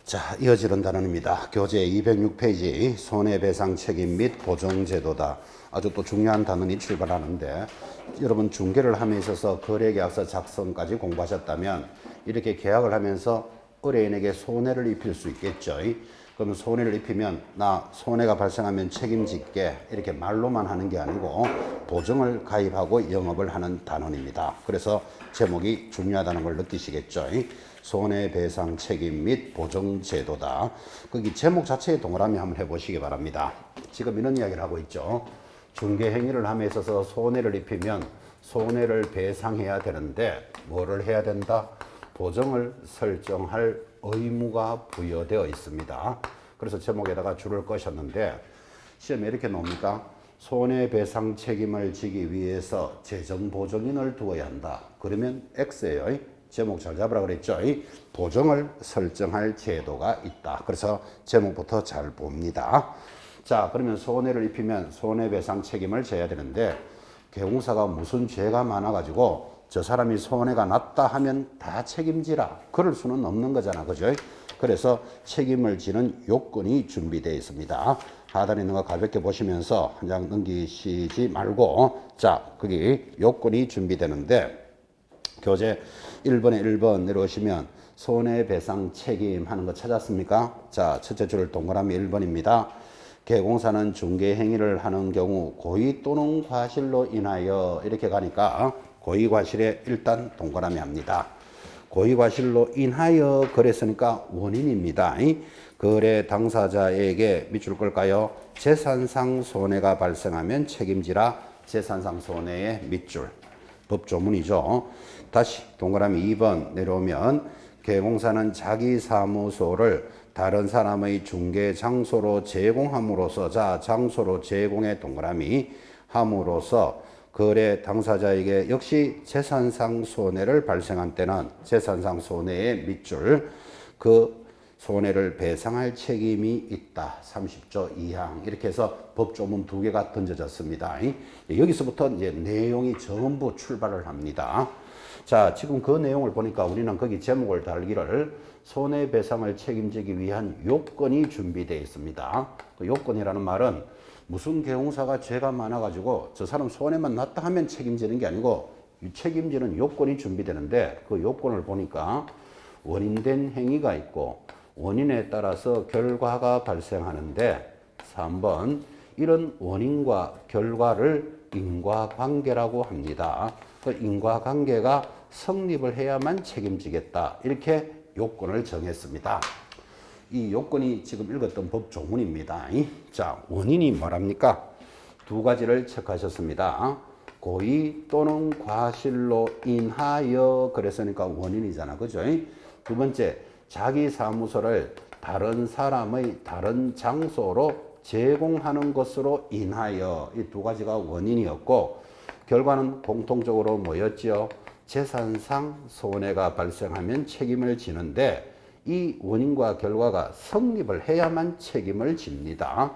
자, 이어지는 단원입니다. 교재 206페이지 손해배상 책임 및 보정제도다. 아주 또 중요한 단원이 출발하는데, 여러분 중개를 함에 있어서 거래계약서 작성까지 공부하셨다면 이렇게 계약을 하면서 의뢰인에게 손해를 입힐 수 있겠죠. 그러면 손해를 입히면 나 손해가 발생하면 책임질게 이렇게 말로만 하는 게 아니고 보증을 가입하고 영업을 하는 단원입니다. 그래서 제목이 중요하다는 걸 느끼시겠죠. 손해배상 책임 및 보정제도다. 거기 제목 자체의 동그라미 한번 해보시기 바랍니다. 지금 이런 이야기를 하고 있죠. 중개행위를 함에 있어서 손해를 입히면 손해를 배상해야 되는데 뭐를 해야 된다? 보정을 설정할 의무가 부여되어 있습니다. 그래서 제목에다가 줄을 꺼셨는데 시험에 이렇게 나옵니까? 손해배상 책임을 지기 위해서 재정보증인을 두어야 한다. 그러면 X예요. 제목 잘 잡으라 그랬죠. 보정을 설정할 제도가 있다. 그래서 제목부터 잘 봅니다. 자, 그러면 손해를 입히면 손해배상 책임을 져야 되는데 개공사가 무슨 죄가 많아가지고 저 사람이 손해가 났다 하면 다 책임지라. 그럴 수는 없는 거잖아. 그죠? 그래서 책임을 지는 요건이 준비되어 있습니다. 하단에 있는 거 가볍게 보시면서 한 장 넘기시지 말고, 자, 거기 요건이 준비되는데 교재 1번에 1번 내려오시면 손해배상 책임 하는 거 찾았습니까? 자, 첫째 줄 동그라미 1번입니다. 개공사는 중개행위를 하는 경우 고의 또는 과실로 인하여 이렇게 가니까 고의 과실에 일단 동그라미 합니다. 고의 과실로 인하여 그랬으니까 원인입니다. 거래 당사자에게 밑줄 끌까요? 재산상 손해가 발생하면 책임지라. 재산상 손해의 밑줄. 법조문이죠. 다시 동그라미 2번 내려오면 개공사는 자기 사무소를 다른 사람의 중개 장소로 제공함으로써, 자, 장소로 제공의 동그라미 함으로써 거래 당사자에게 역시 재산상 손해를 발생한 때는 재산상 손해의 밑줄, 그 손해를 배상할 책임이 있다. 30조 2항. 이렇게 해서 법조문 2개가 던져졌습니다. 여기서부터 이제 내용이 전부 출발을 합니다. 자, 지금 그 내용을 보니까 우리는 거기 제목을 달기를 손해배상을 책임지기 위한 요건이 준비되어 있습니다. 그 요건이라는 말은 무슨 개공사가 죄가 많아가지고 저 사람 손해만 났다 하면 책임지는 게 아니고 책임지는 요건이 준비되는데 그 요건을 보니까 원인된 행위가 있고 원인에 따라서 결과가 발생하는데 3번 이런 원인과 결과를 인과관계라고 합니다. 그 인과관계가 성립을 해야만 책임지겠다. 이렇게 요건을 정했습니다. 이 요건이 지금 읽었던 법조문입니다. 자, 원인이 뭐랍니까? 두 가지를 체크하셨습니다. 고의 또는 과실로 인하여 그랬으니까 원인이잖아. 그죠? 두 번째, 자기 사무소를 다른 사람의 다른 장소로 제공하는 것으로 인하여 이 두 가지가 원인이었고 결과는 공통적으로 뭐였지요? 재산상 손해가 발생하면 책임을 지는데 이 원인과 결과가 성립을 해야만 책임을 집니다.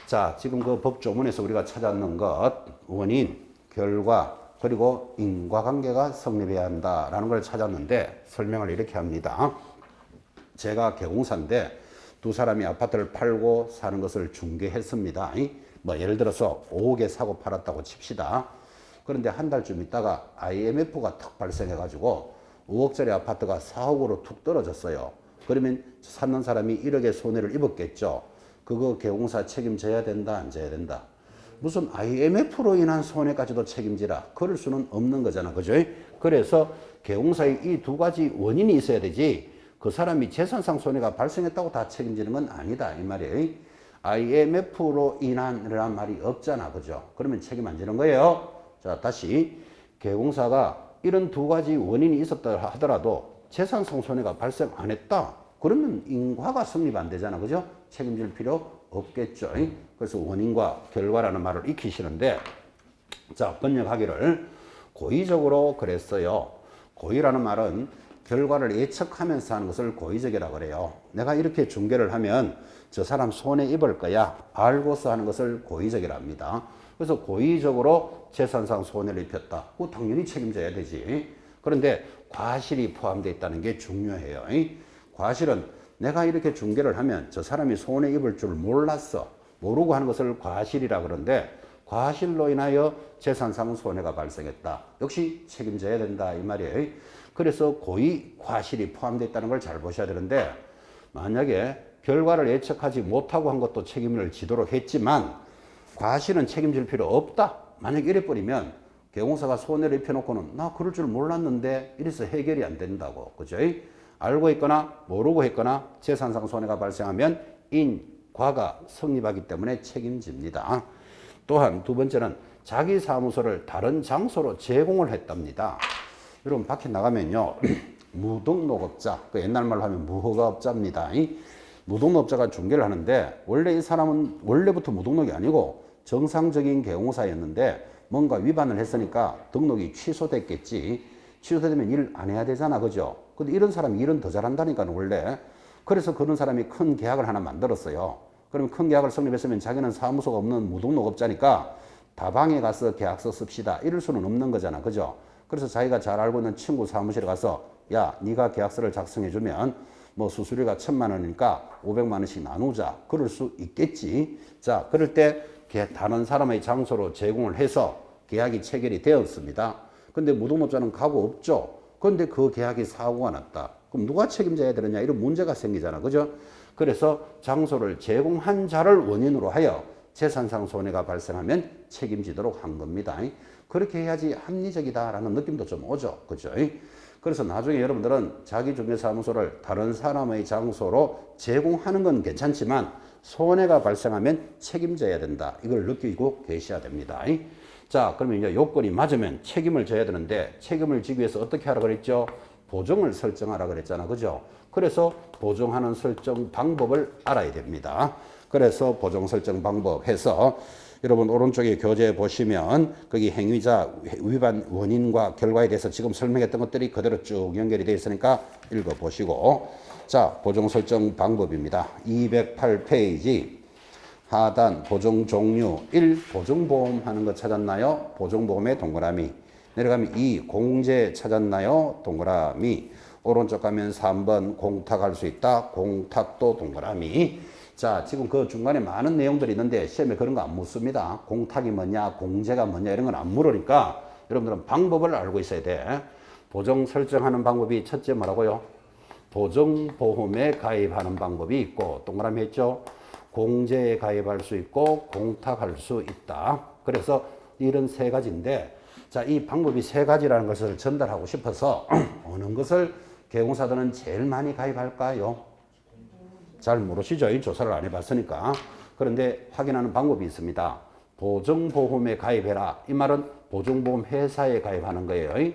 자, 지금 그 법조문에서 우리가 찾았는 것 원인, 결과, 그리고 인과관계가 성립해야 한다라는 걸 찾았는데 설명을 이렇게 합니다. 제가 개공사인데 두 사람이 아파트를 팔고 사는 것을 중개했습니다. 뭐 예를 들어서 5억에 사고 팔았다고 칩시다. 그런데 한 달쯤 있다가 IMF가 턱 발생해가지고 5억짜리 아파트가 4억으로 툭 떨어졌어요. 그러면 사는 사람이 1억의 손해를 입었겠죠. 그거 개공사 책임져야 된다, 안 져야 된다? 무슨 IMF로 인한 손해까지도 책임지라. 그럴 수는 없는 거잖아. 그죠? 그래서 개공사의 이 두 가지 원인이 있어야 되지 그 사람이 재산상 손해가 발생했다고 다 책임지는 건 아니다. 이 말이에요. IMF로 인한이라는 말이 없잖아. 그죠? 그러면 책임 안 지는 거예요. 자, 다시 개공사가 이런 두 가지 원인이 있었다 하더라도 재산상 손해가 발생 안 했다. 그러면 인과가 성립 안 되잖아. 그죠? 책임질 필요 없겠죠. 그래서 원인과 결과라는 말을 익히시는데 자, 번역하기를 고의적으로 그랬어요. 고의라는 말은 결과를 예측하면서 하는 것을 고의적이라고 그래요. 내가 이렇게 중개를 하면 저 사람 손해 입을 거야. 알고서 하는 것을 고의적이라 합니다. 그래서 고의적으로 재산상 손해를 입혔다. 그거 당연히 책임져야 되지. 그런데 과실이 포함되어 있다는 게 중요해요. 과실은 내가 이렇게 중개를 하면 저 사람이 손해 입을 줄 몰랐어. 모르고 하는 것을 과실이라 그러는데 과실로 인하여 재산상 손해가 발생했다. 역시 책임져야 된다 이 말이에요. 그래서 고의 과실이 포함되어 있다는 걸 잘 보셔야 되는데 만약에 결과를 예측하지 못하고 한 것도 책임을 지도록 했지만 과실은 책임질 필요 없다. 만약 이래 버리면 개공사가 손해를 입혀놓고는 나 그럴 줄 몰랐는데 이래서 해결이 안 된다고. 그죠? 알고 있거나 모르고 했거나 재산상 손해가 발생하면 인과가 성립하기 때문에 책임집니다. 또한 두 번째는 자기 사무소를 다른 장소로 제공을 했답니다. 여러분 밖에 나가면요. 무등록업자, 그 옛날 말로 하면 무허가업자입니다. 무등록업자가 중개를 하는데 원래 이 사람은 원래부터 무등록이 아니고 정상적인 개공사였는데 뭔가 위반을 했으니까 등록이 취소됐겠지. 취소되면 일 안 해야 되잖아. 그죠? 근데 이런 사람이 일은 더 잘한다니까 원래. 그래서 그런 사람이 큰 계약을 하나 만들었어요. 그러면 큰 계약을 성립했으면 자기는 사무소가 없는 무등록업자니까 다방에 가서 계약서 씁시다. 이럴 수는 없는 거잖아. 그죠? 그래서 자기가 잘 알고 있는 친구 사무실에 가서 야, 네가 계약서를 작성해 주면 뭐 수수료가 1,000만 원이니까 500만 원씩 나누자. 그럴 수 있겠지. 자, 그럴 때 다른 사람의 장소로 제공을 해서 계약이 체결이 되었습니다. 근데 무등록자는 가고 없죠. 그런데 그 계약이 사고가 났다. 그럼 누가 책임져야 되느냐 이런 문제가 생기잖아. 그죠? 그래서 장소를 제공한 자를 원인으로 하여 재산상 손해가 발생하면 책임지도록 한 겁니다. 그렇게 해야지 합리적이다라는 느낌도 좀 오죠. 그죠? 그래서 나중에 여러분들은 자기 중개사무소를 다른 사람의 장소로 제공하는 건 괜찮지만 손해가 발생하면 책임져야 된다. 이걸 느끼고 계셔야 됩니다. 자, 그러면 이제 요건이 맞으면 책임을 져야 되는데 책임을 지기 위해서 어떻게 하라 그랬죠? 보정을 설정하라 그랬잖아. 그죠? 그래서 보정하는 설정 방법을 알아야 됩니다. 그래서 보정 설정 방법 해서 여러분 오른쪽에 교재 보시면 거기 행위자 위반 원인과 결과에 대해서 지금 설명했던 것들이 그대로 쭉 연결이 되어 있으니까 읽어보시고 자, 보정 설정 방법입니다. 208페이지 하단 보정 종류 1. 보정보험 하는 거 찾았나요? 보정보험의 동그라미. 내려가면 2. 공제 찾았나요? 동그라미. 오른쪽 가면 3번 공탁할 수 있다. 공탁도 동그라미. 자, 지금 그 중간에 많은 내용들이 있는데 시험에 그런 거 안 묻습니다. 공탁이 뭐냐, 공제가 뭐냐 이런 건 안 물으니까 여러분들은 방법을 알고 있어야 돼. 보정 설정하는 방법이 첫째 뭐라고요? 보정보험에 가입하는 방법이 있고 동그라미 했죠? 공제에 가입할 수 있고 공탁할 수 있다. 그래서 이런 세 가지인데 자, 이 방법이 세 가지라는 것을 전달하고 싶어서 어느 것을 개공사들은 제일 많이 가입할까요? 잘 모르시죠? 이 조사를 안 해봤으니까. 그런데 확인하는 방법이 있습니다. 보정보험에 가입해라. 이 말은 보정보험 회사에 가입하는 거예요.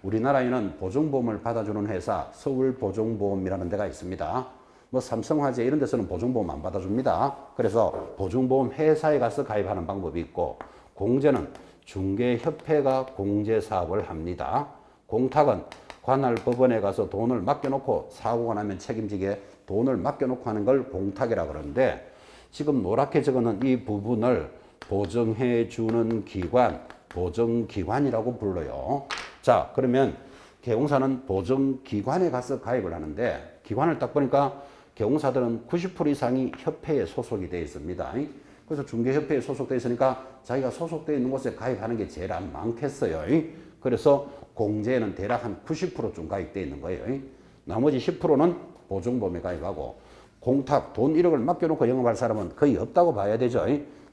우리나라에는 보정보험을 받아주는 회사 서울보정보험이라는 데가 있습니다. 뭐 삼성화재 이런 데서는 보정보험 안 받아줍니다. 그래서 보정보험 회사에 가서 가입하는 방법이 있고 공제는 중개협회가 공제사업을 합니다. 공탁은 관할 법원에 가서 돈을 맡겨놓고 사고가 나면 책임지게 돈을 맡겨놓고 하는 걸 공탁이라 그러는데 지금 노랗게 적어놓은 이 부분을 보정해 주는 기관, 보정기관이라고 불러요. 자, 그러면 개공사는 보정기관에 가서 가입을 하는데 기관을 딱 보니까 개공사들은 90% 이상이 협회에 소속이 되어 있습니다. 그래서 중개협회에 소속되어 있으니까 자기가 소속되어 있는 곳에 가입하는 게 제일 안 많겠어요. 그래서 공제에는 대략 한 90%좀 가입되어 있는 거예요. 나머지 10%는 보정보험에 가입하고 공탁 돈 1억을 맡겨놓고 영업할 사람은 거의 없다고 봐야 되죠.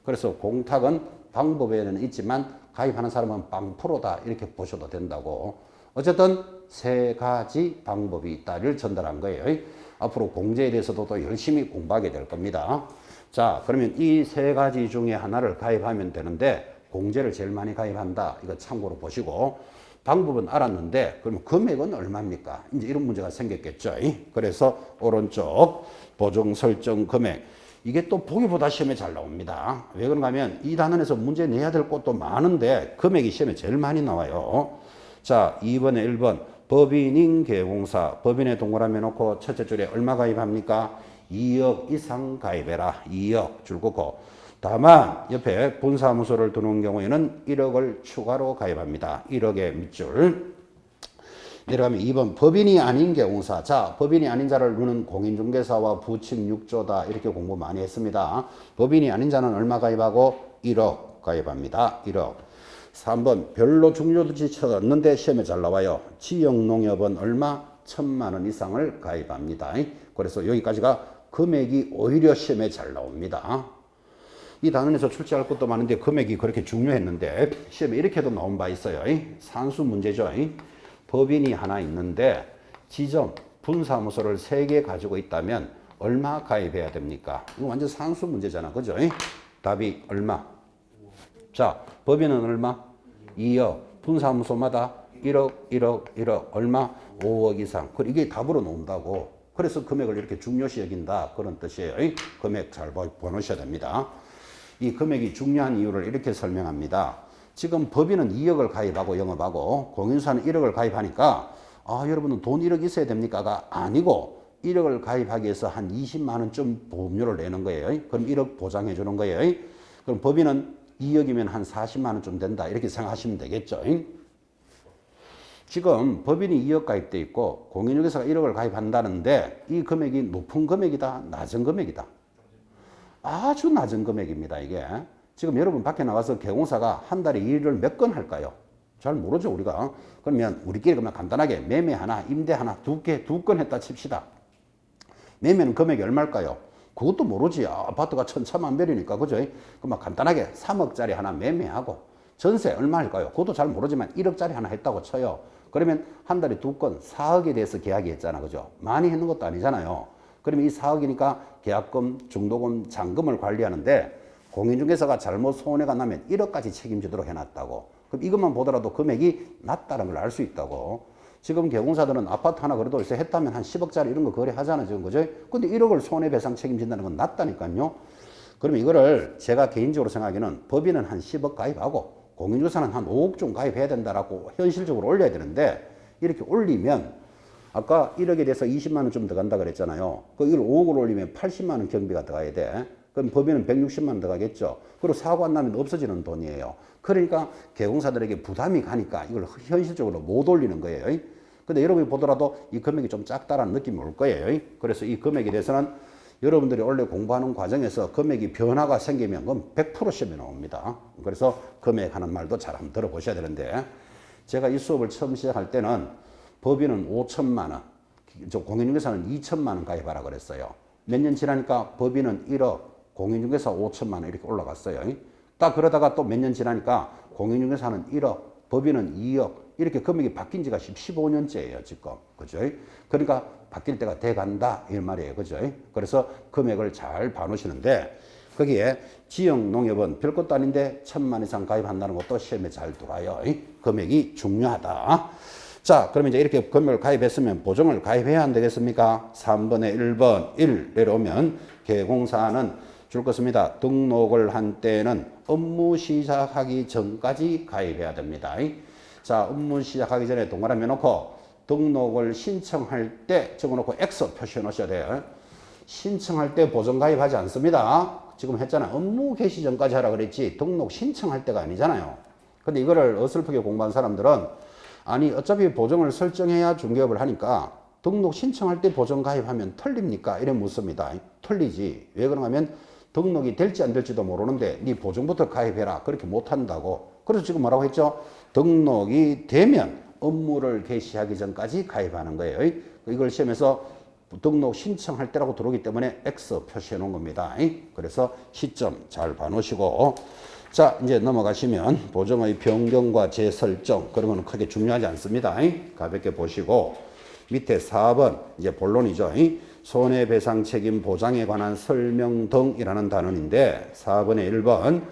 그래서 공탁은 방법에는 있지만 가입하는 사람은 0%다 이렇게 보셔도 된다고. 어쨌든 세 가지 방법이 있다를 전달한 거예요. 앞으로 공제에 대해서도 또 열심히 공부하게 될 겁니다. 자, 그러면 이 세 가지 중에 하나를 가입하면 되는데 공제를 제일 많이 가입한다. 이거 참고로 보시고 방법은 알았는데 그러면 금액은 얼마입니까? 이제 이런 문제가 생겼겠죠. 그래서 오른쪽 보정 설정 금액 이게 또 보기보다 시험에 잘 나옵니다. 왜 그런가 하면 이 단원에서 문제 내야 될 것도 많은데 금액이 시험에 제일 많이 나와요. 자, 2번에 1번 법인인 개공사 법인에 동그라미 놓고 첫째 줄에 얼마 가입합니까? 2억 이상 가입해라. 2억 줄 긋고 다만 옆에 분사무소를 두는 경우에는 1억을 추가로 가입합니다. 1억의 밑줄. 내려가면 2번 법인이 아닌 개공사. 자, 법인이 아닌 자를 누는 공인중개사와 부칙 6조다. 이렇게 공부 많이 했습니다. 법인이 아닌 자는 얼마 가입하고 1억 가입합니다. 1억. 3번 별로 중요하지 않는데 시험에 잘 나와요. 지역농협은 얼마? 1,000만 원 이상을 가입합니다. 그래서 여기까지가 금액이 오히려 시험에 잘 나옵니다. 이 단원에서 출제할 것도 많은데 금액이 그렇게 중요했는데 시험에 이렇게도 나온 바 있어요. 산수 문제죠. 법인이 하나 있는데 지점, 분사무소를 3개 가지고 있다면 얼마 가입해야 됩니까? 이거 완전 산수 문제잖아. 그죠? 답이 얼마? 자, 법인은 얼마? 2억. 분사무소마다 1억, 1억, 1억. 얼마? 5억 이상. 이게 답으로 나온다고. 그래서 금액을 이렇게 중요시 여긴다. 그런 뜻이에요. 금액 잘 보셔야 됩니다. 이 금액이 중요한 이유를 이렇게 설명합니다. 지금 법인은 2억을 가입하고 영업하고 공인사는 1억을 가입하니까 여러분은 돈 1억 있어야 됩니까가 아니고 1억을 가입하기 위해서 한 20만 원쯤 보험료를 내는 거예요. 그럼 1억 보장해 주는 거예요. 그럼 법인은 2억이면 한 40만 원쯤 된다. 이렇게 생각하시면 되겠죠. 지금 법인이 2억 가입돼 있고 공인중개사가 1억을 가입한다는데 이 금액이 높은 금액이다, 낮은 금액이다. 아주 낮은 금액입니다. 이게 지금 여러분 밖에 나가서 개공사가 한 달에 일을 몇 건 할까요? 잘 모르죠 우리가. 그러면 우리끼리 그러면 간단하게 매매 하나, 임대 하나, 두 건 했다 칩시다. 매매는 금액이 얼마일까요? 그것도 모르지. 아파트가 천차만별이니까 그죠? 그럼 간단하게 3억짜리 하나 매매하고 전세 얼마일까요? 그것도 잘 모르지만 1억짜리 하나 했다고 쳐요. 그러면 한 달에 2건 4억에 대해서 계약이 했잖아. 그죠? 많이 했는 것도 아니잖아요. 그러면 이 4억이니까 계약금, 중도금, 잔금을 관리하는데 공인중개사가 잘못 손해가 나면 1억까지 책임지도록 해놨다고. 그럼 이것만 보더라도 금액이 낮다는 걸 알 수 있다고. 지금 개공사들은 아파트 하나 그래도 요새 했다면 한 10억짜리 이런 거 거래하잖아요. 지금 그죠? 근데 1억을 손해배상 책임진다는 건 낮다니까요. 그러면 이거를 제가 개인적으로 생각하기에는 법인은 한 10억 가입하고 공인중개사는 한 5억 좀 가입해야 된다라고 현실적으로 올려야 되는데 이렇게 올리면 아까 1억에 대해서 20만 원 좀 더 간다 그랬잖아요. 이걸 5억으로 올리면 80만 원 경비가 들어가야 돼. 그럼 법인은 160만 원 들어가겠죠. 그리고 사고 안 나면 없어지는 돈이에요. 그러니까 개공사들에게 부담이 가니까 이걸 현실적으로 못 올리는 거예요. 근데 여러분이 보더라도 이 금액이 좀 작다라는 느낌이 올 거예요. 그래서 이 금액에 대해서는 여러분들이 원래 공부하는 과정에서 금액이 변화가 생기면 그건 100% 시험에 나옵니다. 그래서 금액 하는 말도 잘 한번 들어보셔야 되는데 제가 이 수업을 처음 시작할 때는 법인은 5천만 원, 공인중개사는 2천만 원 가입하라 그랬어요. 몇 년 지나니까 법인은 1억, 공인중개사 5천만 원 이렇게 올라갔어요. 딱 그러다가 또 몇 년 지나니까 공인중개사는 1억, 법인은 2억 이렇게 금액이 바뀐 지가 15년째예요 지금. 그죠? 그러니까 바뀔 때가 돼간다 이 말이에요. 그죠? 그래서 금액을 잘 봐놓으시는데 거기에 지역농협은 별것도 아닌데 1,000만 이상 가입한다는 것도 시험에 잘 들어와요. 금액이 중요하다. 자, 그러면 이제 이렇게 금액을 가입했으면 보증을 가입해야 안 되겠습니까? 3번에 1번 1 내려오면 개공사는 줄 것입니다. 등록을 한 때는 업무 시작하기 전까지 가입해야 됩니다. 자, 업무 시작하기 전에 동그라미 놓고 등록을 신청할 때 적어놓고 X 표시해 놓으셔야 돼요. 신청할 때 보증 가입하지 않습니다. 지금 했잖아요. 업무 개시 전까지 하라 그랬지 등록 신청할 때가 아니잖아요. 근데 이거를 어설프게 공부한 사람들은 아니 어차피 보증을 설정해야 중개업을 하니까 등록 신청할 때 보증 가입하면 틀립니까? 이래 묻습니다. 틀리지. 왜 그런가 하면 등록이 될지 안 될지도 모르는데 네 보증부터 가입해라. 그렇게 못한다고. 그래서 지금 뭐라고 했죠? 등록이 되면 업무를 개시하기 전까지 가입하는 거예요. 이걸 시험에서 등록 신청할 때라고 들어오기 때문에 X 표시해 놓은 겁니다. 그래서 시점 잘 봐놓으시고 자 이제 넘어가시면 보증의 변경과 재설정 그런 거는 크게 중요하지 않습니다. 가볍게 보시고 밑에 4번 이제 본론이죠. 손해배상 책임 보장에 관한 설명 등이라는 단원인데 4번에 1번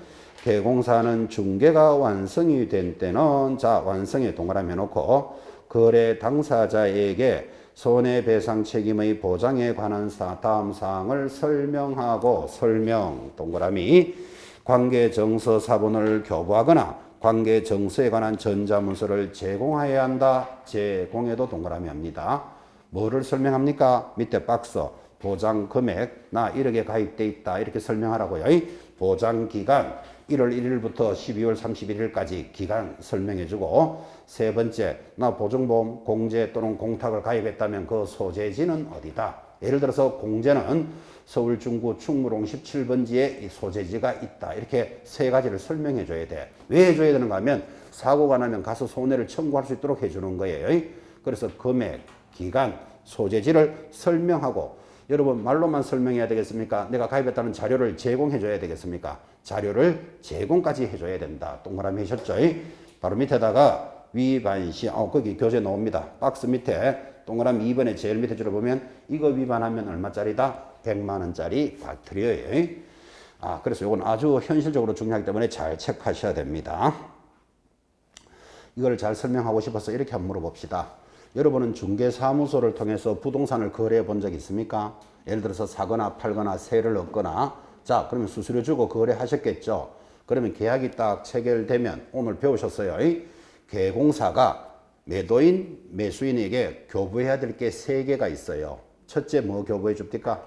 개공사는 중개가 완성이 된 때는 자 완성에 동그라미 해놓고 거래 당사자에게 손해배상 책임의 보장에 관한 다음 사항을 설명하고 설명 동그라미 관계정서 사본을 교부하거나 관계정서에 관한 전자문서를 제공해야 한다. 제공해도 동그라미 합니다. 뭐를 설명합니까? 밑에 박스 보장 금액 나 1억에 가입돼 있다 이렇게 설명하라고요. 보장 기간 1월 1일부터 12월 31일까지 기간 설명해주고, 세 번째, 나 보증보험, 공제 또는 공탁을 가입했다면 그 소재지는 어디다. 예를 들어서 공제는 서울 중구 충무롱 17번지에 이 소재지가 있다. 이렇게 세 가지를 설명해 줘야 돼. 왜 해줘야 되는가 하면 사고가 나면 가서 손해를 청구할 수 있도록 해주는 거예요. 그래서 금액, 기간, 소재지를 설명하고, 여러분 말로만 설명해야 되겠습니까? 내가 가입했다는 자료를 제공해 줘야 되겠습니까? 자료를 제공까지 해줘야 된다. 동그라미 하셨죠? 바로 밑에다가 위반 시, 거기 교재 나옵니다. 박스 밑에 동그라미 2번에 제일 밑에 줄을 보면 이거 위반하면 얼마짜리다? 100만 원짜리 과태료예요. 그래서 이건 아주 현실적으로 중요하기 때문에 잘 체크하셔야 됩니다. 이걸 잘 설명하고 싶어서 이렇게 한번 물어봅시다. 여러분은 중개사무소를 통해서 부동산을 거래해 본 적 있습니까? 예를 들어서 사거나 팔거나 세를 얻거나, 자, 그러면 수수료 주고 거래하셨겠죠? 그러면 계약이 딱 체결되면 오늘 배우셨어요. 계공사가 매도인, 매수인에게 교부해야 될 게 세 개가 있어요. 첫째 뭐 교부해 줍니까?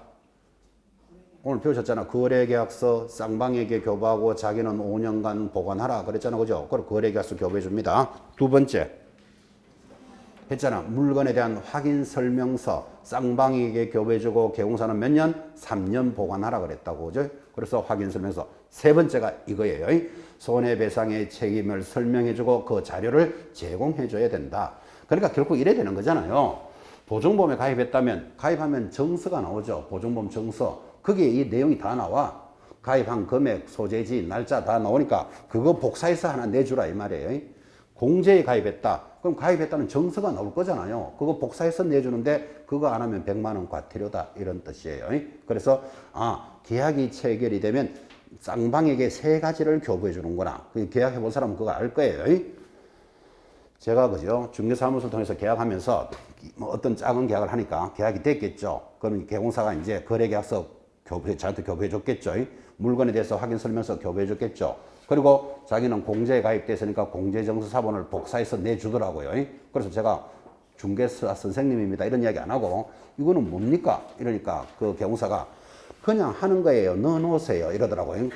오늘 배우셨잖아. 거래계약서 쌍방에게 교부하고 자기는 5년간 보관하라 그랬잖아. 그죠? 그걸 거래계약서 교부해 줍니다. 두 번째 했잖아. 물건에 대한 확인 설명서 쌍방에게 교부해 주고 계공사는 몇 년? 3년 보관하라 그랬다고. 그죠? 그래서 확인 설명서. 세 번째가 이거예요. 손해배상의 책임을 설명해 주고 그 자료를 제공해 줘야 된다. 그러니까 결국 이래야 되는 거잖아요. 보증보험에 가입했다면 가입하면 정서가 나오죠. 보증보험 정서. 거기에 이 내용이 다 나와. 가입한 금액, 소재지, 날짜 다 나오니까 그거 복사해서 하나 내주라 이 말이에요. 공제에 가입했다. 그럼 가입했다는 정서가 나올 거잖아요. 그거 복사해서 내주는데 그거 안 하면 100만 원 과태료다 이런 뜻이에요. 그래서 계약이 체결이 되면 쌍방에게 세 가지를 교부해 주는구나. 계약해 본 사람은 그거 알 거예요. 제가 그죠? 중개사무소를 통해서 계약하면서 뭐 어떤 작은 계약을 하니까 계약이 됐겠죠. 그럼 계공사가 이제 거래계약서 저한테 교부해 줬겠죠. 물건에 대해서 확인 설명서 교부해 줬겠죠. 그리고 자기는 공제에 가입됐으니까 공제정서 사본을 복사해서 내주더라고요. 그래서 제가 중개사 선생님입니다 이런 이야기 안 하고 이거는 뭡니까? 이러니까 그 계공사가 그냥 하는 거예요. 넣어놓으세요 이러더라고요.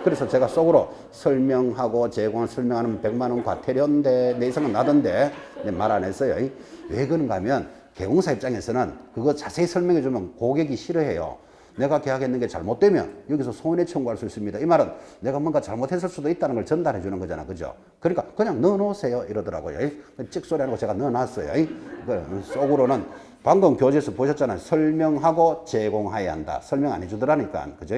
그래서 제가 속으로 설명하고 제공을 설명하는 100만 원 과태료인데 내 이상은 나던데 말 안 했어요. 왜 그런가 하면 계공사 입장에서는 그거 자세히 설명해 주면 고객이 싫어해요. 내가 계약했는 게 잘못되면 여기서 손해 청구할 수 있습니다. 이 말은 내가 뭔가 잘못했을 수도 있다는 걸 전달해 주는 거잖아. 그죠? 그러니까 그냥 넣어놓으세요 이러더라고요. 찍소리 하고 제가 넣어놨어요. 속으로는 방금 교재에서 보셨잖아요. 설명하고 제공해야 한다. 설명 안 해주더라니까. 그죠?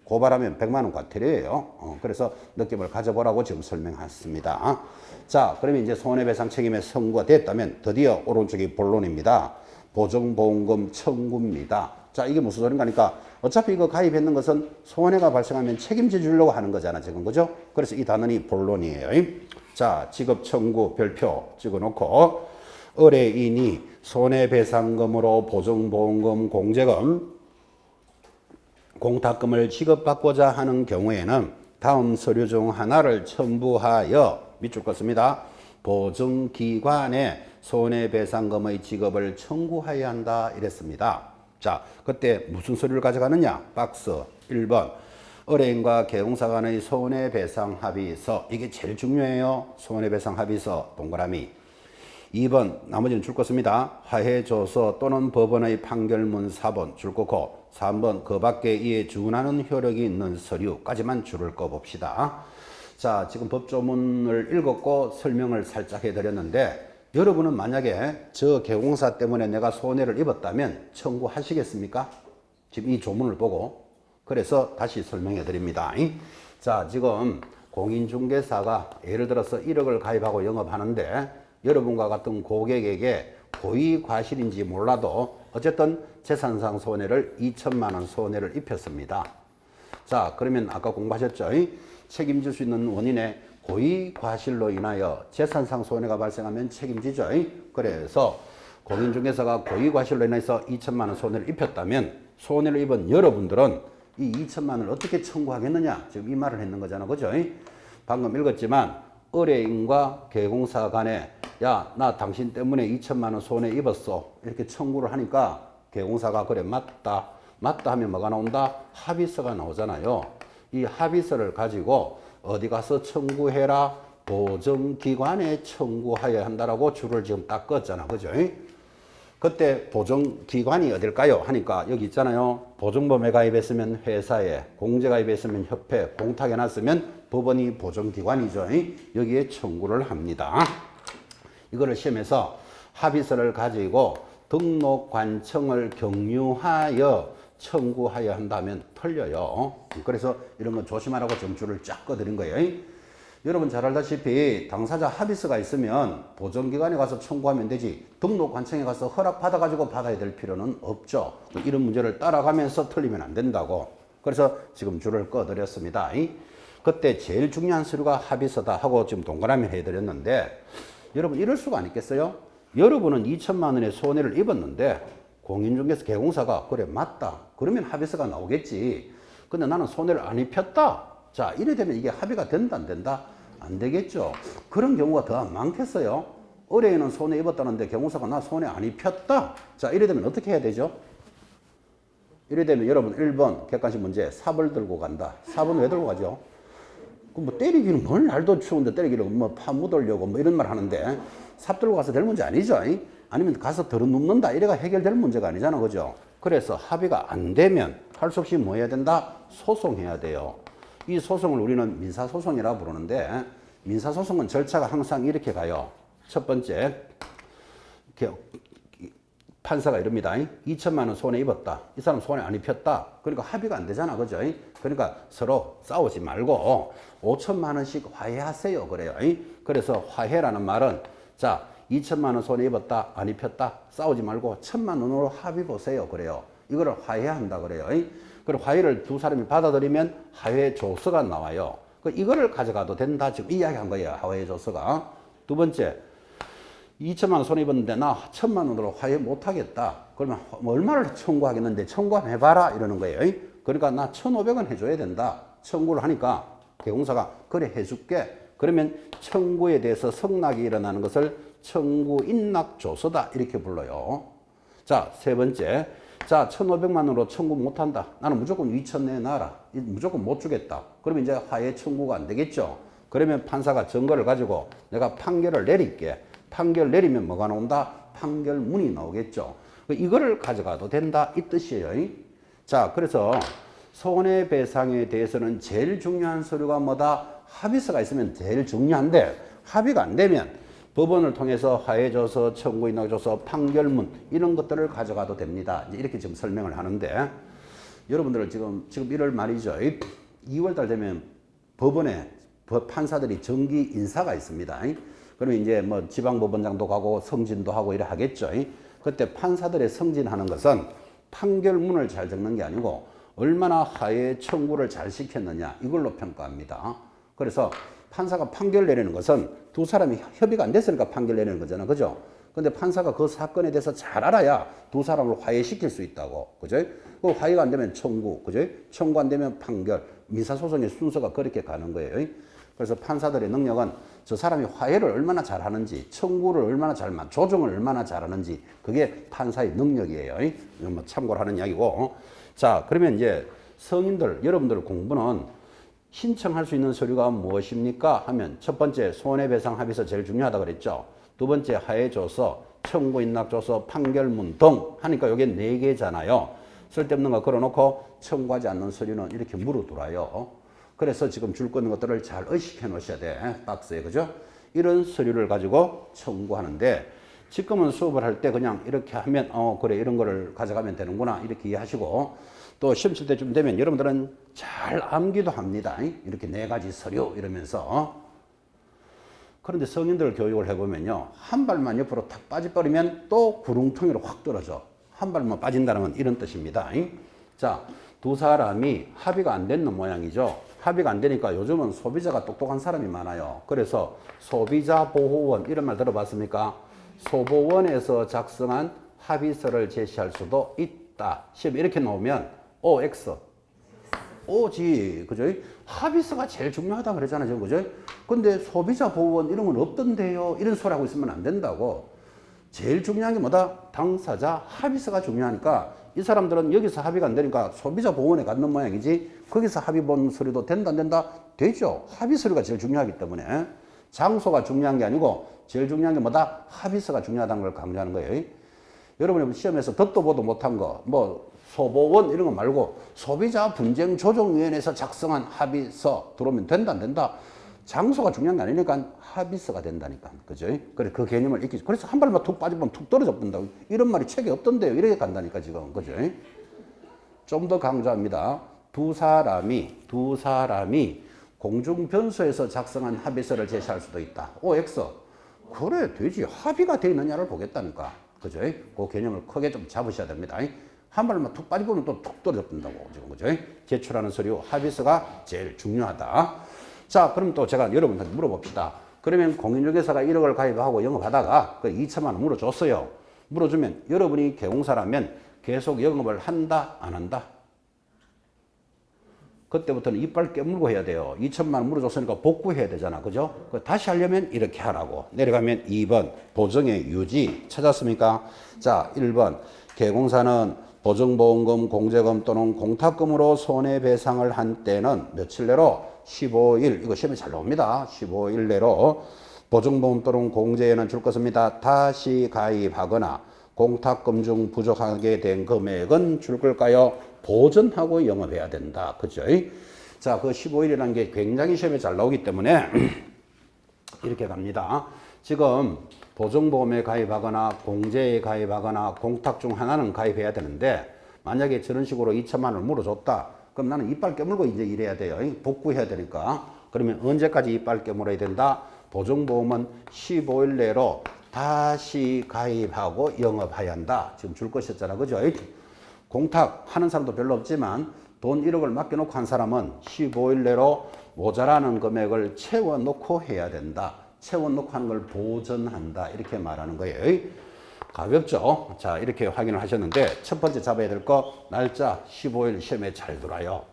고발하면 100만 원 과태료예요. 그래서 느낌을 가져보라고 지금 설명했습니다. 자, 그러면 이제 손해배상 책임의 선고가 됐다면 드디어 오른쪽이 본론입니다. 보증보험금 청구입니다. 자, 이게 무슨 소린가 하니까 어차피 이거 가입했는 것은 손해가 발생하면 책임져 주려고 하는 거잖아, 지금. 그죠? 그래서 이 단원이 본론이에요. 자, 지급 청구 별표 찍어 놓고 의뢰인이 손해배상금으로 보증보험금, 공제금, 공탁금을 지급받고자 하는 경우에는 다음 서류 중 하나를 첨부하여 밑줄 껐습니다. 보증기관에 손해배상금의 지급을 청구해야 한다 이랬습니다. 자, 그때 무슨 서류를 가져가느냐? 박스 1번 의뢰인과 계공사 간의 손해배상 합의서. 이게 제일 중요해요. 손해배상 합의서 동그라미. 2번 나머지는 줄 껐습니다. 화해조서 또는 법원의 판결문 사본 줄 껐고 3번 그 밖에 이에 준하는 효력이 있는 서류까지만 줄을 꺼봅시다. 자, 지금 법조문을 읽었고 설명을 살짝 해드렸는데 여러분은 만약에 저 계공사 때문에 내가 손해를 입었다면 청구하시겠습니까? 지금 이 조문을 보고. 그래서 다시 설명해 드립니다. 자, 지금 공인중개사가 예를 들어서 1억을 가입하고 영업하는데 여러분과 같은 고객에게 고의 과실인지 몰라도 어쨌든 재산상 손해를 2천만 원 손해를 입혔습니다. 자, 그러면 아까 공부하셨죠? 책임질 수 있는 원인의 고의 과실로 인하여 재산상 손해가 발생하면 책임지죠. 그래서 공인중개사가 고의 과실로 인해서 2천만 원 손해를 입혔다면 손해를 입은 여러분들은 이 2천만 원을 어떻게 청구하겠느냐? 지금 이 말을 했는 거잖아. 그죠? 방금 읽었지만 의뢰인과 계공사 간에 야, 나 당신 때문에 2천만 원 손해 입었어. 이렇게 청구를 하니까 계공사가 그래 맞다. 맞다 하면 뭐가 나온다? 합의서가 나오잖아요. 이 합의서를 가지고 어디 가서 청구해라. 보정기관에 청구하여야 한다라고 줄을 지금 딱 껐잖아. 그죠? 그때 보정기관이 어딜까요? 하니까 여기 있잖아요. 보증범에 가입했으면 회사에, 공제 가입했으면 협회, 공탁해 놨으면 법원이 보정기관이죠. 여기에 청구를 합니다. 이거를 시험에서 합의서를 가지고 등록관청을 경유하여 청구하여 한다면 틀려요. 그래서 이런 건 조심하라고 점줄을 쫙 꺼드린 거예요. 여러분 잘 알다시피 당사자 합의서가 있으면 보정기관에 가서 청구하면 되지 등록관청에 가서 허락받아가지고 받아야 될 필요는 없죠. 이런 문제를 따라가면서 틀리면 안 된다고. 그래서 지금 줄을 꺼드렸습니다. 그때 제일 중요한 서류가 합의서다 하고 지금 동그라미 해드렸는데 여러분 이럴 수가 안 있겠어요? 여러분은 2천만 원의 손해를 입었는데 공인중개사 개공사가 그래 맞다. 그러면 합의서가 나오겠지. 근데 나는 손해를 안 입혔다. 자, 이래 되면 이게 합의가 된다, 안 된다? 안 되겠죠. 그런 경우가 더 많겠어요. 의뢰인은 손해 입었다는데 경호사가 나 손해 안 입혔다. 자, 이래 되면 어떻게 해야 되죠? 이래 되면 여러분 1번 객관식 문제 삽을 들고 간다. 삽은 왜 들고 가죠? 뭐 때리기는 뭘 날도 추운데 때리기를 뭐 파묻으려고 뭐 이런 말 하는데 삽 들고 가서 될 문제 아니죠? 아니면 가서 들어눕는다. 이래가 해결될 문제가 아니잖아. 그죠? 그래서 합의가 안 되면 할 수 없이 뭐 해야 된다? 소송해야 돼요. 이 소송을 우리는 민사소송이라고 부르는데 민사소송은 절차가 항상 이렇게 가요. 첫 번째 판사가 이럽니다. 2천만 원 손해 입었다. 이 사람 손해 안 입혔다. 그러니까 합의가 안 되잖아. 그죠? 그러니까 서로 싸우지 말고 5천만 원씩 화해하세요. 그래요. 그래서 화해라는 말은 자 2천만 원 손해 입었다. 안 입혔다. 싸우지 말고 1,000만 원으로 합의 보세요. 그래요. 이거를 화해한다. 그래요. 그리고 화해를 두 사람이 받아들이면 화해 조서가 나와요. 이거를 가져가도 된다. 지금 이야기한 거예요. 화해 조서가. 두 번째, 2천만 원 손해 입었는데 나 1,000만 원으로 화해 못 하겠다. 그러면 얼마를 청구하겠는데 청구 한번 해봐라. 이러는 거예요. 그러니까 나 1,500원 해줘야 된다. 청구를 하니까 개공사가 그래 해줄게. 그러면 청구에 대해서 성락이 일어나는 것을 청구 인락 조서다. 이렇게 불러요. 자, 세 번째. 자, 1,500만 원으로 청구 못한다. 나는 무조건 2천 내놔라. 무조건 못 주겠다. 그러면 이제 화해 청구가 안 되겠죠. 그러면 판사가 증거를 가지고 내가 판결을 내릴게. 판결 내리면 뭐가 나온다? 판결문이 나오겠죠. 이거를 가져가도 된다. 이 뜻이에요. 자, 그래서 손해배상에 대해서는 제일 중요한 서류가 뭐다? 합의서가 있으면 제일 중요한데 합의가 안 되면 법원을 통해서 화해조서, 청구인락조서, 판결문 이런 것들을 가져가도 됩니다. 이렇게 지금 설명을 하는데 여러분들 지금 1월 말이죠. 2월달 되면 법원에 판사들이 정기 인사가 있습니다. 그러면 이제 뭐 지방법원장도 가고 승진도 하고 이래 하겠죠. 그때 판사들의 승진하는 것은 판결문을 잘 적는 게 아니고 얼마나 화해 청구를 잘 시켰느냐 이걸로 평가합니다. 그래서 판사가 판결 내리는 것은 두 사람이 협의가 안 됐으니까 판결 내리는 거잖아. 그죠? 근데 판사가 그 사건에 대해서 잘 알아야 두 사람을 화해시킬 수 있다고. 그죠? 그 화해가 안 되면 청구. 그죠? 청구 안 되면 판결. 민사소송의 순서가 그렇게 가는 거예요. 그래서 판사들의 능력은 저 사람이 화해를 얼마나 잘 하는지, 청구를 얼마나 잘, 조정을 얼마나 잘 하는지, 그게 판사의 능력이에요. 이건 뭐 참고를 하는 이야기고. 자, 그러면 이제 성인들, 여러분들 공부는 신청할 수 있는 서류가 무엇입니까? 하면 첫 번째 손해배상 합의서 제일 중요하다 그랬죠. 두 번째 화해조서, 청구인락조서, 판결문 등 하니까 이게 4개잖아요. 쓸데없는 거 걸어놓고 청구하지 않는 서류는 이렇게 물어두라요. 그래서 지금 줄 거는 것들을 잘 의식해 놓으셔야 돼. 박스에. 그죠? 이런 서류를 가지고 청구하는데 지금은 수업을 할 때 그냥 이렇게 하면 그래 이런 거를 가져가면 되는구나 이렇게 이해하시고 또 시험 칠 때쯤 되면 여러분들은 잘 암기도 합니다. 이렇게 4가지 서류 이러면서. 그런데 성인들 교육을 해보면요. 한 발만 옆으로 탁 빠져버리면 또 구렁텅이로 확 떨어져. 한 발만 빠진다는 건 이런 뜻입니다. 자, 두 사람이 합의가 안 되는 모양이죠. 합의가 안 되니까 요즘은 소비자가 똑똑한 사람이 많아요. 그래서 소비자보호원 이런 말 들어봤습니까? 소보원에서 작성한 합의서를 제시할 수도 있다. 시험 이렇게 나오면 OX. 오지. 그죠? 합의서가 제일 중요하다 그러잖아요. 지금. 그죠? 근데 소비자 보호원 이런 건 없던데요. 이런 소리 하고 있으면 안 된다고. 제일 중요한 게 뭐다? 당사자 합의서가 중요하니까 이 사람들은 여기서 합의가 안 되니까 소비자 보호원에 갔는 모양이지 거기서 합의 본 서류도 된다 안 된다? 되죠. 합의 서류가 제일 중요하기 때문에 장소가 중요한 게 아니고 제일 중요한 게 뭐다? 합의서가 중요하다는 걸 강조하는 거예요. 여러분이 시험에서 듣도 보도 못한 거, 뭐 소보원 이런 거 말고 소비자 분쟁 조정위원회에서 작성한 합의서 들어오면 된다 안 된다? 장소가 중요한 게 아니니까 합의서가 된다니까. 그죠? 그래, 그 개념을 익히지. 그래서 한 발만 툭 빠지면 툭 떨어져 본다고. 이런 말이 책에 없던데요. 이렇게 간다니까, 지금. 그죠? 좀 더 강조합니다. 두 사람이 공중 변소에서 작성한 합의서를 제시할 수도 있다. OX. 그래, 되지. 합의가 되어 있느냐를 보겠다니까. 그죠? 그 개념을 크게 좀 잡으셔야 됩니다. 한 발만 툭 빠지면 또 툭 떨어져 본다고. 지금. 그죠? 제출하는 서류 합의서가 제일 중요하다. 자, 그럼 또 제가 여러분한테 물어봅시다. 그러면 공인중개사가 1억을 가입하고 영업하다가 그 2천만 원 물어줬어요. 물어주면 여러분이 개공사라면 계속 영업을 한다, 안 한다? 그때부터는 이빨 깨물고 해야 돼요. 2천만 원 물어줬으니까 복구해야 되잖아. 그죠? 다시 하려면 이렇게 하라고. 내려가면 2번 보증의 유지 찾았습니까? 자, 1번 개공사는 보증보험금, 공제금 또는 공탁금으로 손해배상을 한 때는 며칠 내로 15일, 이거 시험에 잘 나옵니다. 15일 내로 보증보험 또는 공제에는 줄 것입니다. 다시 가입하거나 공탁금 중 부족하게 된 금액은 줄 걸까요? 보전하고 영업해야 된다. 그죠? 자, 그 15일이라는 게 굉장히 시험에 잘 나오기 때문에 이렇게 갑니다. 지금 보증보험에 가입하거나 공제에 가입하거나 공탁 중 하나는 가입해야 되는데 만약에 저런 식으로 2천만 원을 물어줬다. 그럼 나는 이빨 깨물고 이제 일해야 돼요. 복구해야 되니까. 그러면 언제까지 이빨 깨물어야 된다? 보증보험은 15일 내로 다시 가입하고 영업해야 한다. 지금 줄 것이었잖아. 그죠? 공탁 하는 사람도 별로 없지만 돈 1억을 맡겨놓고 한 사람은 15일 내로 모자라는 금액을 채워놓고 해야 된다. 채워놓고 하는 걸 보전한다. 이렇게 말하는 거예요. 가볍죠? 자, 이렇게 확인을 하셨는데 첫 번째 잡아야 될 거 날짜 15일 시험에 잘 들어와요.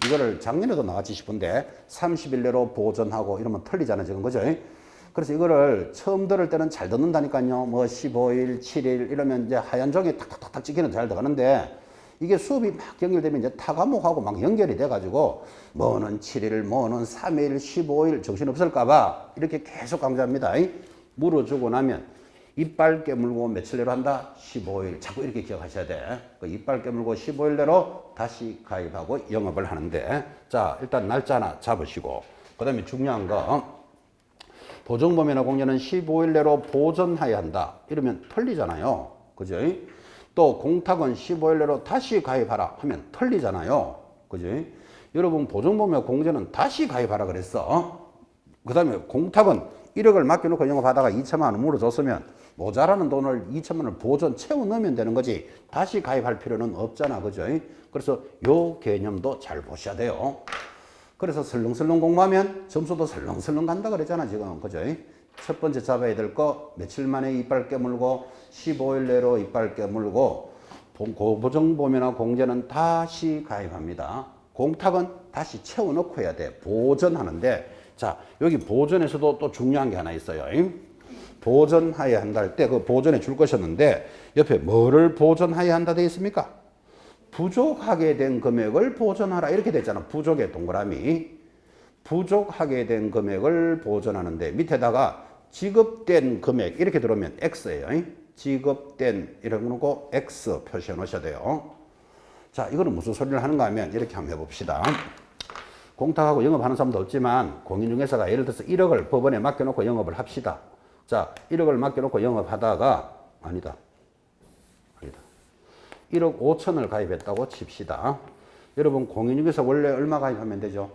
이거를 작년에도 나왔지 싶은데 30일 내로 보전하고 이러면 틀리잖아요. 지금 그죠? 그래서 이거를 처음 들을 때는 잘 듣는다니까요. 뭐 15일, 7일 이러면 이제 하얀 종이 탁탁탁탁 찍히는 잘 들어가는데 이게 수업이 막 연결되면 이제 타 과목하고 막 연결이 돼가지고 뭐는 7일, 뭐는 3일, 15일 정신없을까봐 이렇게 계속 강조합니다. 물어주고 나면 이빨 깨물고 며칠 내로 한다? 15일. 자꾸 이렇게 기억하셔야 돼. 그 이빨 깨물고 15일 내로 다시 가입하고 영업을 하는데 자, 일단 날짜 하나 잡으시고 그 다음에 중요한 거 보증보험이나 공제는 15일 내로 보전해야 한다. 이러면 틀리잖아요. 그죠? 또 공탁은 15일 내로 다시 가입하라 하면 틀리잖아요. 그죠? 여러분 보증보험이나 공제는 다시 가입하라 그랬어. 그 다음에 공탁은 1억을 맡겨놓고 영업하다가 2천만 원 물어줬으면 모자라는 돈을 2천만 원을 보전 채워 넣으면 되는 거지 다시 가입할 필요는 없잖아. 그죠? 그래서 요 개념도 잘 보셔야 돼요. 그래서 설렁설렁 공부하면 점수도 설렁설렁 간다 그랬잖아 지금. 그죠? 첫 번째 잡아야 될 거 며칠 만에 이빨 깨물고 15일 내로 이빨 깨물고 보증보험이나 공제는 다시 가입합니다. 공탁은 다시 채워넣고 해야 돼. 보전하는데 자, 여기 보전에서도 또 중요한 게 하나 있어요. 보전해야 한다 할 때 그 보전에 줄 것이었는데 옆에 뭐를 보전해야 한다 되어 있습니까? 부족하게 된 금액을 보전하라 이렇게 됐잖아. 부족의 동그라미. 부족하게 된 금액을 보전하는데 밑에다가 지급된 금액 이렇게 들어오면 X예요. 지급된 이런 거고 X 표시해 놓으셔야 돼요. 자, 이거는 무슨 소리를 하는가 하면 이렇게 한번 해봅시다. 공탁하고 영업하는 사람도 없지만 공인중개사가 예를 들어서 1억을 법원에 맡겨놓고 영업을 합시다. 자, 1억을 맡겨놓고 영업하다가 아니다. 1억 5천을 가입했다고 칩시다. 여러분 공인중개사 원래 얼마 가입하면 되죠?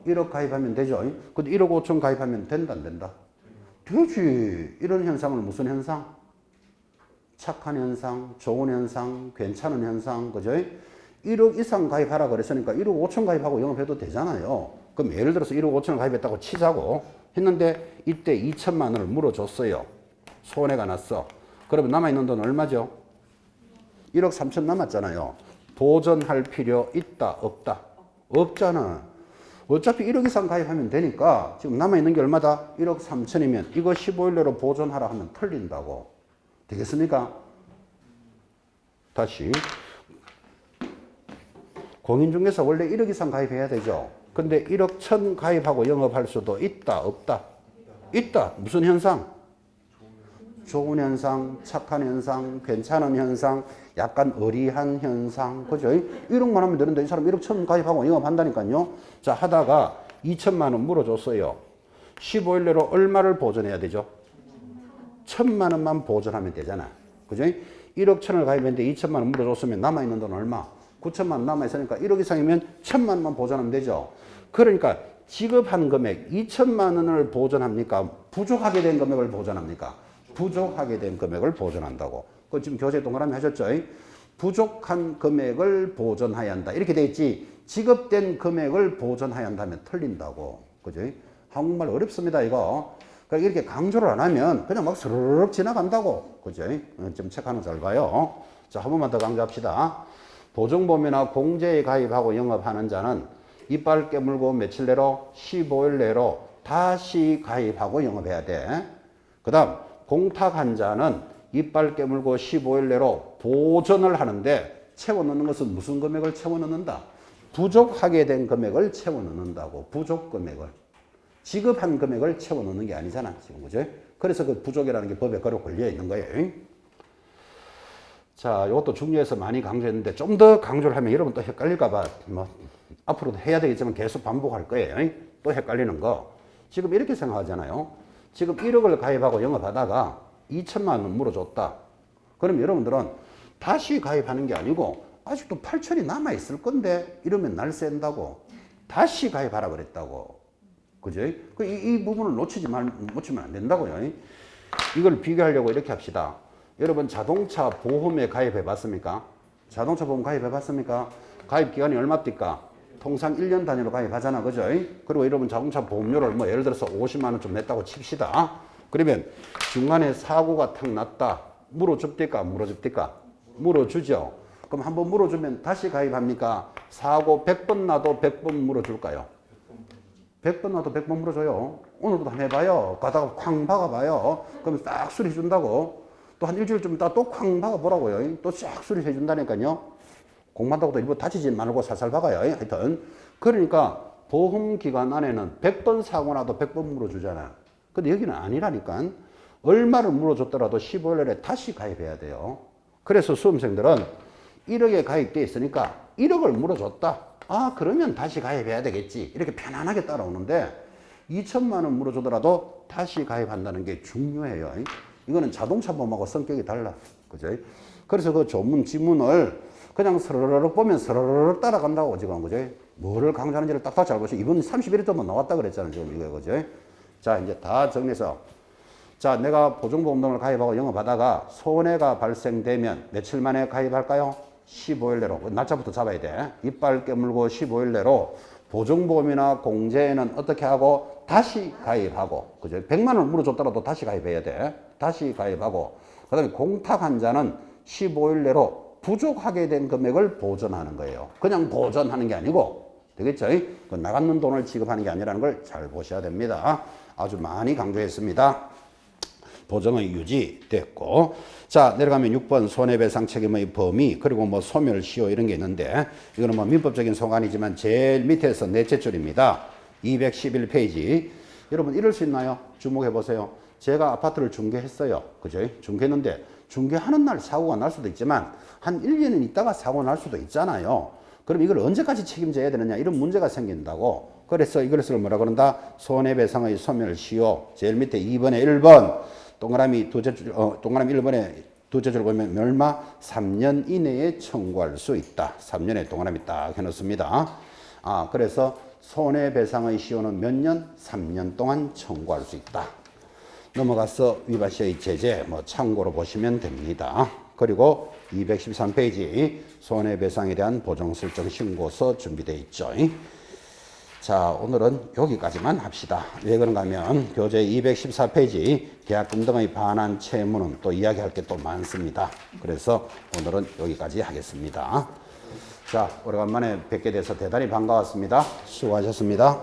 1억 가입하면 되죠? 근데 1억 5천 가입하면 된다 안 된다? 되지. 이런 현상을 무슨 현상? 착한 현상, 좋은 현상, 괜찮은 현상, 그죠? 1억 이상 가입하라 그랬으니까 1억 5천 가입하고 영업해도 되잖아요. 그럼 예를 들어서 1억 5천을 가입했다고 치자고 했는데 이때 2천만 원을 물어줬어요. 손해가 났어. 그러면 남아있는 돈 얼마죠? 1억 3천 남았잖아요. 보전할 필요 있다 없다? 없잖아. 어차피 1억 이상 가입하면 되니까 지금 남아있는 게 얼마다? 1억 3천이면 이거 15일 내로 보전하라 하면 틀린다고. 되겠습니까? 다시 공인중개사 원래 1억 이상 가입해야 되죠. 근데 1억 1천 가입하고 영업할 수도 있다, 없다? 있다. 무슨 현상? 좋은 현상, 착한 현상, 괜찮은 현상, 약간 의리한 현상. 그죠? 1억만 하면 되는데 이 사람 1억 1천 가입하고 영업한다니까요. 자, 하다가 2천만 원 물어줬어요. 15일 내로 얼마를 보전해야 되죠? 1천만 원만 보전하면 되잖아. 그죠? 1억 1천을 가입했는데 2천만 원 물어줬으면 남아있는 돈 얼마? 9천만 원 남아있으니까 1억 이상이면 1천만 원만 보전하면 되죠. 그러니까 지급한 금액 2천만 원을 보전합니까? 부족하게 된 금액을 보전합니까? 부족하게 된 금액을 보전한다고. 그 지금 교재 동그라미 하셨죠? 부족한 금액을 보전해야 한다. 이렇게 돼 있지. 지급된 금액을 보전해야 한다면 틀린다고. 그죠? 한국말 어렵습니다, 이거. 그러니까 이렇게 강조를 안 하면 그냥 막 스르륵 지나간다고. 그죠? 좀 체크하는 거 잘 봐요. 자, 한 번만 더 강조합시다. 보증보험이나 공제에 가입하고 영업하는 자는 이빨 깨물고 며칠 내로 15일 내로 다시 가입하고 영업해야 돼. 그 다음 공탁한 자는 이빨 깨물고 15일 내로 보전을 하는데 채워 넣는 것은 무슨 금액을 채워 넣는다? 부족하게 된 금액을 채워 넣는다고. 부족 금액을. 지급한 금액을 채워 넣는 게 아니잖아. 지금 그죠? 그래서 그 부족이라는 게 법에 그렇게 걸려 있는 거예요. 자, 이것도 중요해서 많이 강조했는데 좀 더 강조를 하면 여러분 또 헷갈릴까봐 뭐 앞으로도 해야 되겠지만 계속 반복할 거예요. 또 헷갈리는 거. 지금 이렇게 생각하잖아요. 지금 1억을 가입하고 영업하다가 2천만 원 물어줬다. 그럼 여러분들은 다시 가입하는 게 아니고 아직도 8천이 남아있을 건데 이러면 날 샌다고. 다시 가입하라 그랬다고. 그죠? 이 부분을 놓치면 안 된다고요. 이걸 비교하려고 이렇게 합시다. 여러분 자동차 보험에 가입해 봤습니까? 자동차 보험 가입해 봤습니까? 가입 기간이 얼마입니까? 통상 1년 단위로 가입하잖아. 그죠? 그리고 여러분 자동차 보험료를 뭐 예를 들어서 50만 원 좀 냈다고 칩시다. 그러면 중간에 사고가 탁 났다. 물어줍니까? 안 물어줍니까? 물어주죠. 그럼 한번 물어주면 다시 가입합니까? 사고 100번 나도 100번 물어줄까요? 100번 나도 100번 물어줘요. 오늘부터 한번 해봐요. 가다가 쾅 박아봐요. 그럼 딱 수리해준다고. 또 한 일주일 좀 있다가 또 쾅 박아보라고요. 또 쫙 수리해준다니까요. 공부한다고 일부 다치지 말고 살살 박아요. 하여튼. 그러니까 보험기간 안에는 100번 사고 나도 100번 물어주잖아. 근데 여기는 아니라니까. 얼마를 물어줬더라도 15일에 다시 가입해야 돼요. 그래서 수험생들은 1억에 가입돼 있으니까 1억을 물어줬다. 아, 그러면 다시 가입해야 되겠지. 이렇게 편안하게 따라오는데 2천만 원 물어주더라도 다시 가입한다는 게 중요해요. 이거는 자동차 보험하고 성격이 달라. 그죠? 그래서 그 조문 지문을 그냥 스르륵 보면 스르륵 따라간다고 지금. 그죠? 뭐를 강조하는지를 딱딱 잘 보시고 이번 31일 동안 나왔다 그랬잖아요. 지금 이거. 그죠? 자, 이제 다 정리해서. 자, 내가 보증보험 등을 가입하고 영업하다가 손해가 발생되면 며칠 만에 가입할까요? 15일 내로. 날짜부터 잡아야 돼. 이빨 깨물고 15일 내로 보증보험이나 공제에는 어떻게 하고 다시 가입하고. 그죠? 100만 원 물어줬더라도 다시 가입해야 돼. 다시 가입하고. 그 다음에 공탁한 자는 15일 내로 부족하게 된 금액을 보전하는 거예요. 그냥 보전하는 게 아니고. 되겠죠? 그 나가는 돈을 지급하는 게 아니라는 걸 잘 보셔야 됩니다. 아주 많이 강조했습니다. 보정의 유지됐고. 자, 내려가면 6번 손해배상 책임의 범위, 그리고 뭐 소멸시효 이런 게 있는데, 이거는 뭐 민법적인 소관이지만 제일 밑에서 넷째 줄입니다. 211페이지. 여러분 이럴 수 있나요? 주목해 보세요. 제가 아파트를 중개했어요. 그죠? 중개했는데 중개하는 날 사고가 날 수도 있지만 한 1년은 있다가 사고가 날 수도 있잖아요. 그럼 이걸 언제까지 책임져야 되느냐, 이런 문제가 생긴다고. 그래서 이것을 뭐라 그런다? 손해배상의 소멸시효. 제일 밑에 2번에 1번 동그라미 동그라미 1번에 두째 줄 보면 얼마? 3년 이내에 청구할 수 있다. 3년에 동그라미 딱 해놓습니다. 아, 그래서 손해배상의 시효는 몇 년? 3년 동안 청구할 수 있다. 넘어가서 위반시의 제재 뭐 참고로 보시면 됩니다. 그리고 213페이지 손해배상에 대한 보정설정 신고서 준비되어 있죠. 자, 오늘은 여기까지만 합시다. 왜 그런가 하면 교재 214페이지 계약금 등의 반환 채무는 또 이야기할 게 또 많습니다. 그래서 오늘은 여기까지 하겠습니다. 자, 오래간만에 뵙게 돼서 대단히 반가웠습니다. 수고하셨습니다.